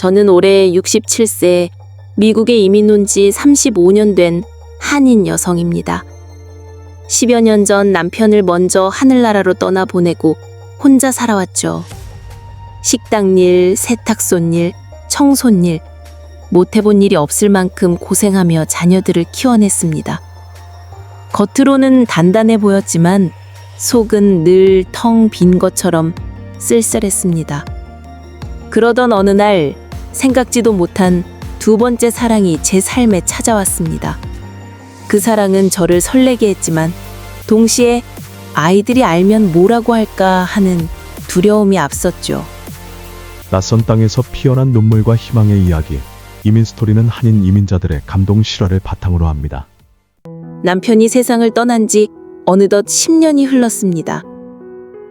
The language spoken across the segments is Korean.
저는 올해 67세, 미국에 이민 온 지 35년 된 한인 여성입니다. 10여 년 전 남편을 먼저 하늘나라로 떠나보내고 혼자 살아왔죠. 식당일, 세탁소일, 청소일, 못해본 일이 없을 만큼 고생하며 자녀들을 키워냈습니다. 겉으로는 단단해 보였지만 속은 늘 텅 빈 것처럼 쓸쓸했습니다. 그러던 어느 날 생각지도 못한 두 번째 사랑이 제 삶에 찾아왔습니다. 그 사랑은 저를 설레게 했지만 동시에 아이들이 알면 뭐라고 할까 하는 두려움이 앞섰죠. 낯선 땅에서 피어난 눈물과 희망의 이야기. 이민 스토리는 한인 이민자들의 감동 실화를 바탕으로 합니다. 남편이 세상을 떠난 지 어느덧 10년이 흘렀습니다.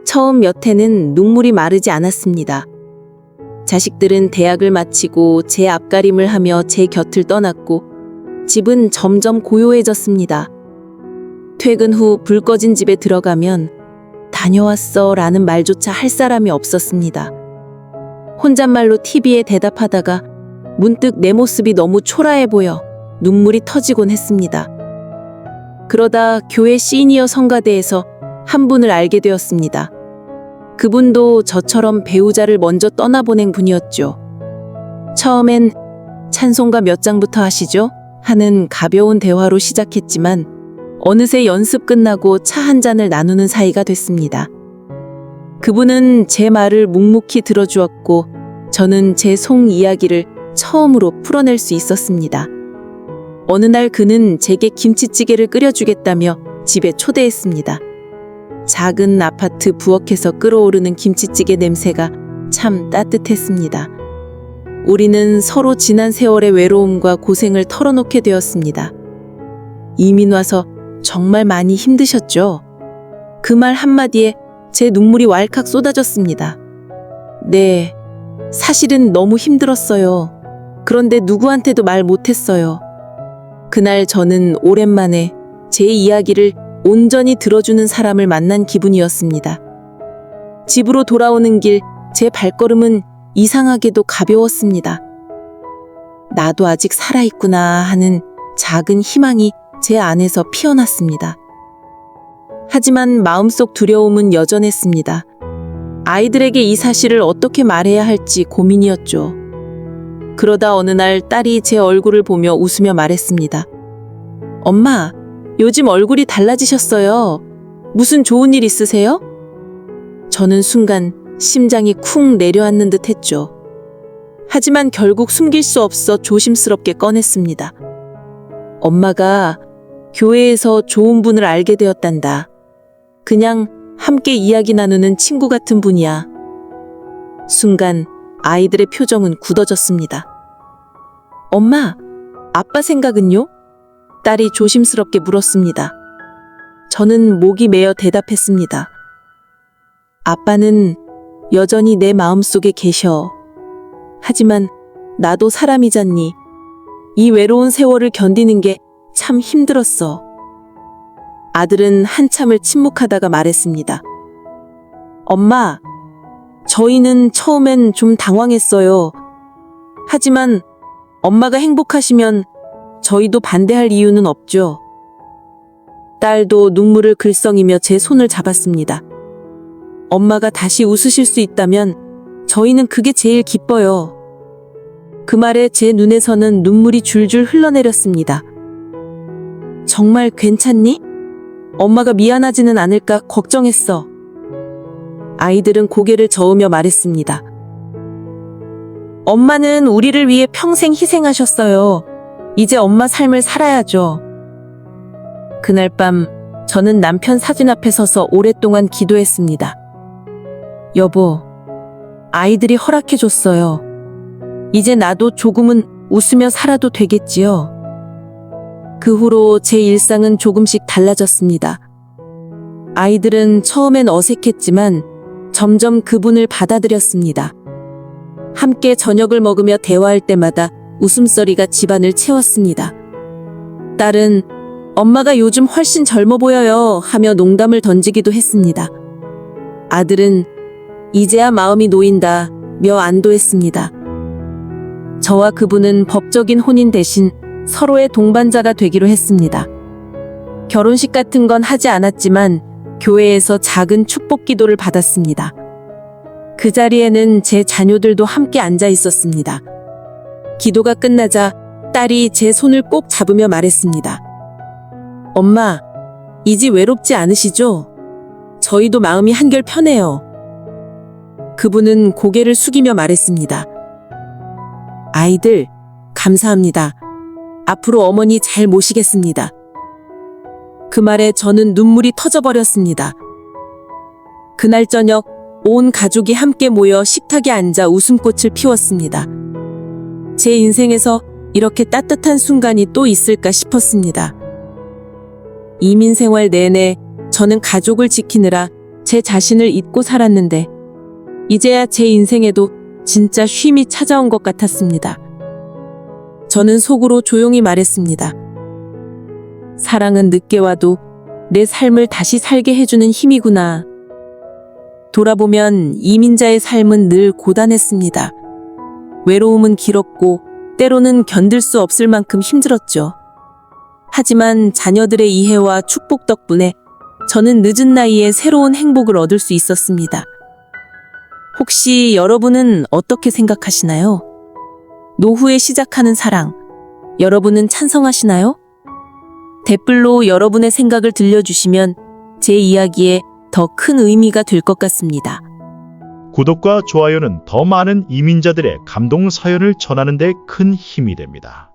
처음 몇 해는 눈물이 마르지 않았습니다. 자식들은 대학을 마치고 제 앞가림을 하며 제 곁을 떠났고 집은 점점 고요해졌습니다. 퇴근 후 불 꺼진 집에 들어가면 다녀왔어 라는 말조차 할 사람이 없었습니다. 혼잣말로 TV에 대답하다가 문득 내 모습이 너무 초라해 보여 눈물이 터지곤 했습니다. 그러다 교회 시니어 성가대에서 한 분을 알게 되었습니다. 그분도 저처럼 배우자를 먼저 떠나보낸 분이었죠. 처음엔 찬송가 몇 장부터 하시죠? 하는 가벼운 대화로 시작했지만 어느새 연습 끝나고 차 한 잔을 나누는 사이가 됐습니다. 그분은 제 말을 묵묵히 들어주었고 저는 제 속 이야기를 처음으로 풀어낼 수 있었습니다. 어느 날 그는 제게 김치찌개를 끓여주겠다며 집에 초대했습니다. 작은 아파트 부엌에서 끓어오르는 김치찌개 냄새가 참 따뜻했습니다. 우리는 서로 지난 세월의 외로움과 고생을 털어놓게 되었습니다. 이민 와서 정말 많이 힘드셨죠? 그 말 한마디에 제 눈물이 왈칵 쏟아졌습니다. 네, 사실은 너무 힘들었어요. 그런데 누구한테도 말 못했어요. 그날 저는 오랜만에 제 이야기를 온전히 들어주는 사람을 만난 기분이었습니다. 집으로 돌아오는 길 제 발걸음은 이상하게도 가벼웠습니다. 나도 아직 살아있구나 하는 작은 희망이 제 안에서 피어났습니다. 하지만 마음속 두려움은 여전했습니다. 아이들에게 이 사실을 어떻게 말해야 할지 고민이었죠. 그러다 어느 날 딸이 제 얼굴을 보며 웃으며 말했습니다. 엄마, 요즘 얼굴이 달라지셨어요. 무슨 좋은 일 있으세요? 저는 순간 심장이 쿵 내려앉는 듯 했죠. 하지만 결국 숨길 수 없어 조심스럽게 꺼냈습니다. 엄마가 교회에서 좋은 분을 알게 되었단다. 그냥 함께 이야기 나누는 친구 같은 분이야. 순간 아이들의 표정은 굳어졌습니다. 엄마, 아빠 생각은요? 딸이 조심스럽게 물었습니다. 저는 목이 메어 대답했습니다. 아빠는 여전히 내 마음속에 계셔. 하지만 나도 사람이잖니. 이 외로운 세월을 견디는 게 참 힘들었어. 아들은 한참을 침묵하다가 말했습니다. 엄마, 저희는 처음엔 좀 당황했어요. 하지만 엄마가 행복하시면 저희도 반대할 이유는 없죠. 딸도 눈물을 글썽이며 제 손을 잡았습니다. 엄마가 다시 웃으실 수 있다면 저희는 그게 제일 기뻐요. 그 말에 제 눈에서는 눈물이 줄줄 흘러내렸습니다. 정말 괜찮니? 엄마가 미안하지는 않을까 걱정했어. 아이들은 고개를 저으며 말했습니다. 엄마는 우리를 위해 평생 희생하셨어요. 이제 엄마 삶을 살아야죠. 그날 밤 저는 남편 사진 앞에 서서 오랫동안 기도했습니다. 여보, 아이들이 허락해줬어요. 이제 나도 조금은 웃으며 살아도 되겠지요. 그 후로 제 일상은 조금씩 달라졌습니다. 아이들은 처음엔 어색했지만 점점 그분을 받아들였습니다. 함께 저녁을 먹으며 대화할 때마다 웃음소리가 집안을 채웠습니다. 딸은 엄마가 요즘 훨씬 젊어 보여요 하며 농담을 던지기도 했습니다. 아들은 이제야 마음이 놓인다 며 안도했습니다. 저와 그분은 법적인 혼인 대신 서로의 동반자가 되기로 했습니다. 결혼식 같은 건 하지 않았지만 교회에서 작은 축복 기도를 받았습니다. 그 자리에는 제 자녀들도 함께 앉아 있었습니다. 기도가 끝나자 딸이 제 손을 꼭 잡으며 말했습니다. 엄마, 이제 외롭지 않으시죠? 저희도 마음이 한결 편해요. 그분은 고개를 숙이며 말했습니다. 아이들, 감사합니다. 앞으로 어머니 잘 모시겠습니다. 그 말에 저는 눈물이 터져버렸습니다. 그날 저녁 온 가족이 함께 모여 식탁에 앉아 웃음꽃을 피웠습니다. 제 인생에서 이렇게 따뜻한 순간이 또 있을까 싶었습니다. 이민 생활 내내 저는 가족을 지키느라 제 자신을 잊고 살았는데 이제야 제 인생에도 진짜 쉼이 찾아온 것 같았습니다. 저는 속으로 조용히 말했습니다. 사랑은 늦게 와도 내 삶을 다시 살게 해주는 힘이구나. 돌아보면 이민자의 삶은 늘 고단했습니다. 외로움은 길었고 때로는 견딜 수 없을 만큼 힘들었죠. 하지만 자녀들의 이해와 축복 덕분에 저는 늦은 나이에 새로운 행복을 얻을 수 있었습니다. 혹시 여러분은 어떻게 생각하시나요? 노후에 시작하는 사랑, 여러분은 찬성하시나요? 댓글로 여러분의 생각을 들려주시면 제 이야기에 더 큰 의미가 될 것 같습니다. 구독과 좋아요는 더 많은 이민자들의 감동 사연을 전하는 데 큰 힘이 됩니다.